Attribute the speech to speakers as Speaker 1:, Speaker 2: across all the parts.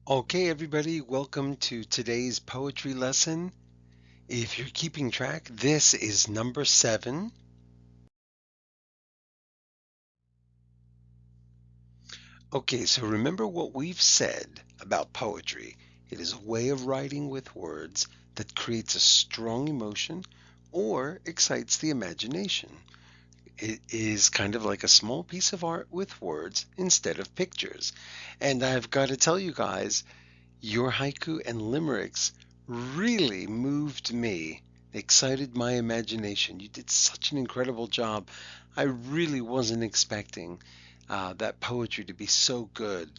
Speaker 1: Okay, everybody, welcome to today's poetry lesson. If you're keeping track, this is number 7. Okay, so remember what we've said about poetry. It is a way of writing with words that creates a strong emotion or excites the imagination. It is kind of like a small piece of art with words instead of pictures. And I've got to tell you guys, your haiku and limericks really moved me, excited my imagination. You did such an incredible job. I really wasn't expecting that poetry to be so good,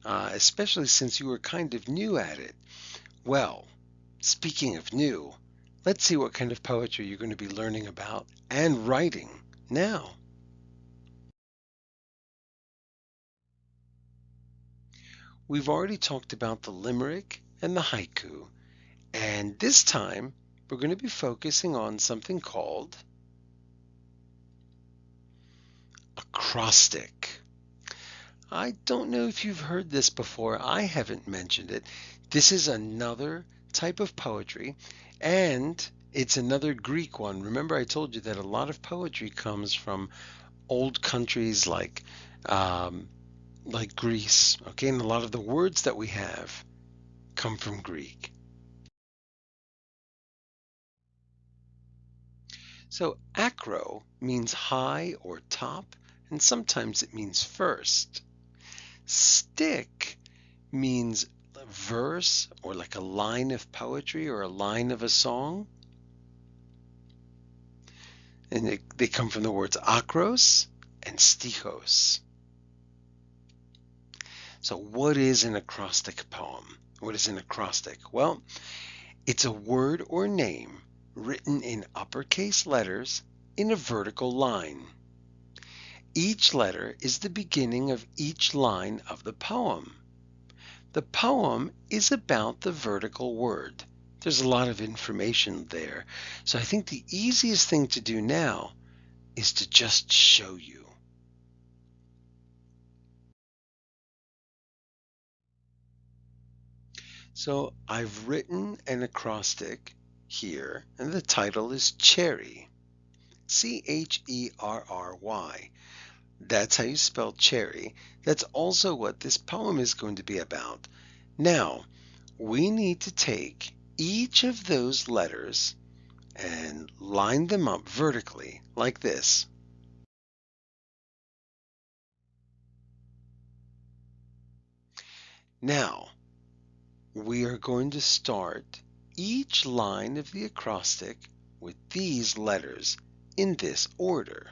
Speaker 1: especially since you were kind of new at it. Well, speaking of new, let's see what kind of poetry you're going to be learning about and writing now. We've already talked about the limerick and the haiku. And this time, we're going to be focusing on something called acrostic. I don't know if you've heard this before. I haven't mentioned it. This is another type of poetry, and it's another Greek one. Remember, I told you that a lot of poetry comes from old countries um, like Greece. Okay, and a lot of the words that we have come from Greek. So acro means high or top, and sometimes it means first. Stick means a verse or like a line of poetry or a line of a song. And they come from the words akros and stichos. So what is an acrostic poem? What is an acrostic? Well, it's a word or name written in uppercase letters in a vertical line. Each letter is the beginning of each line of the poem. The poem is about the vertical word. There's a lot of information there. So I think the easiest thing to do now is to just show you. So I've written an acrostic here, and the title is Cherry. Cherry. That's how you spell cherry. That's also what this poem is going to be about. Now, we need to take each of those letters and line them up vertically like this. Now, we are going to start each line of the acrostic with these letters in this order.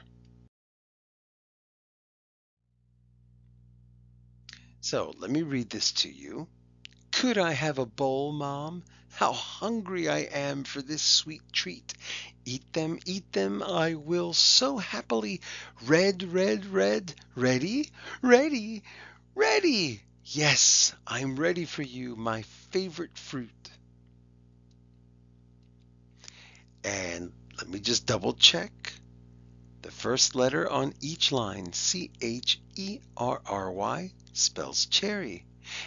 Speaker 1: So let me read this to you. Could I have a bowl, Mom? How hungry I am for this sweet treat. Eat them, I will so happily. Red, red, red, ready, ready, ready. Yes, I'm ready for you, my favorite fruit. And let me just double check. The first letter on each line, Cherry, spells cherry.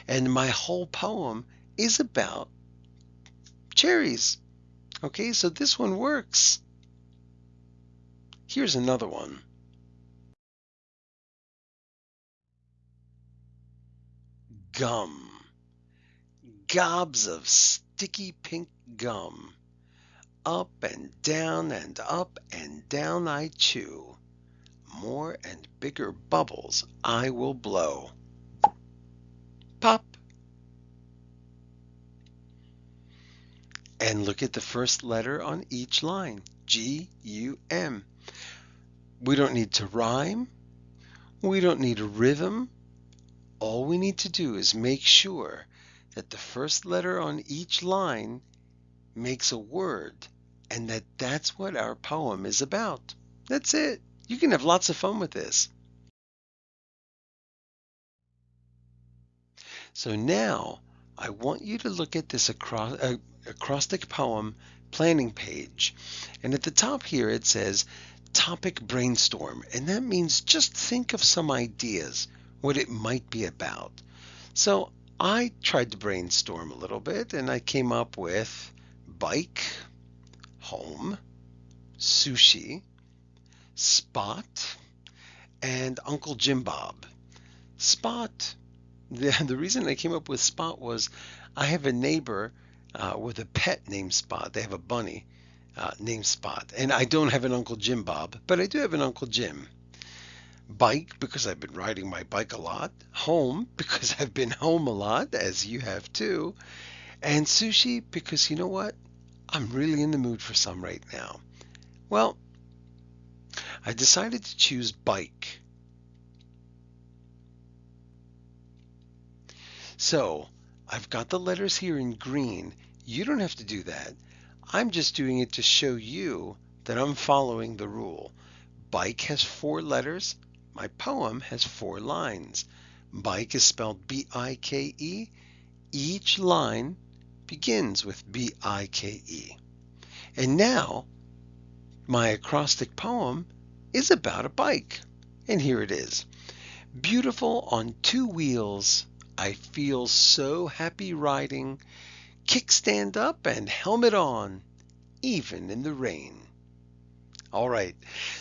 Speaker 1: And my whole poem is about cherries. Okay, so this one works. Here's another one. Gum. Gobs of sticky pink gum. Up and down I chew. More and bigger bubbles I will blow. Pop. And look at the first letter on each line. Gum. We don't need to rhyme. We don't need a rhythm. All we need to do is make sure that the first letter on each line makes a word and that's what our poem is about. That's it. You can have lots of fun with this. So now I want you to look at this acrostic poem planning page. And at the top here it says topic brainstorm. And that means just think of some ideas, what it might be about. So I tried to brainstorm a little bit and I came up with bike, home, sushi, spot, and Uncle Jim Bob. Spot. The reason I came up with Spot was I have a neighbor with a pet named Spot. They have a bunny named Spot. And I don't have an Uncle Jim Bob, but I do have an Uncle Jim. Bike, because I've been riding my bike a lot. Home, because I've been home a lot, as you have too. And sushi, because you know what? I'm really in the mood for some right now. Well, I decided to choose bike. So I've got the letters here in green. You don't have to do that. I'm just doing it to show you that I'm following the rule. Bike has 4 letters. My poem has 4 lines. Bike is spelled B-I-K-E. Each line begins with B-I-K-E. And now my acrostic poem is about a bike. And here it is. Beautiful on 2 wheels. I feel so happy riding. Kickstand up and helmet on, even in the rain. All right,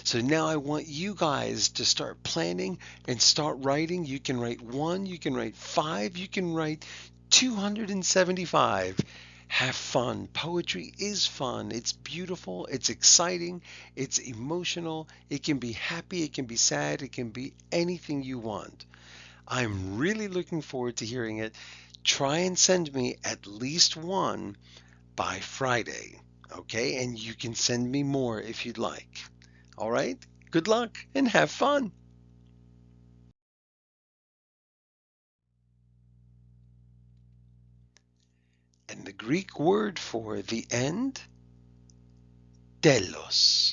Speaker 1: so now I want you guys to start planning and start writing. You can write 1, you can write 5, you can write 275. Have fun. Poetry is fun. It's beautiful. It's exciting. It's emotional. It can be happy. It can be sad. It can be anything you want. I'm really looking forward to hearing it. Try and send me at least one by Friday, okay? And you can send me more if you'd like. All right? Good luck and have fun. And the Greek word for the end, telos.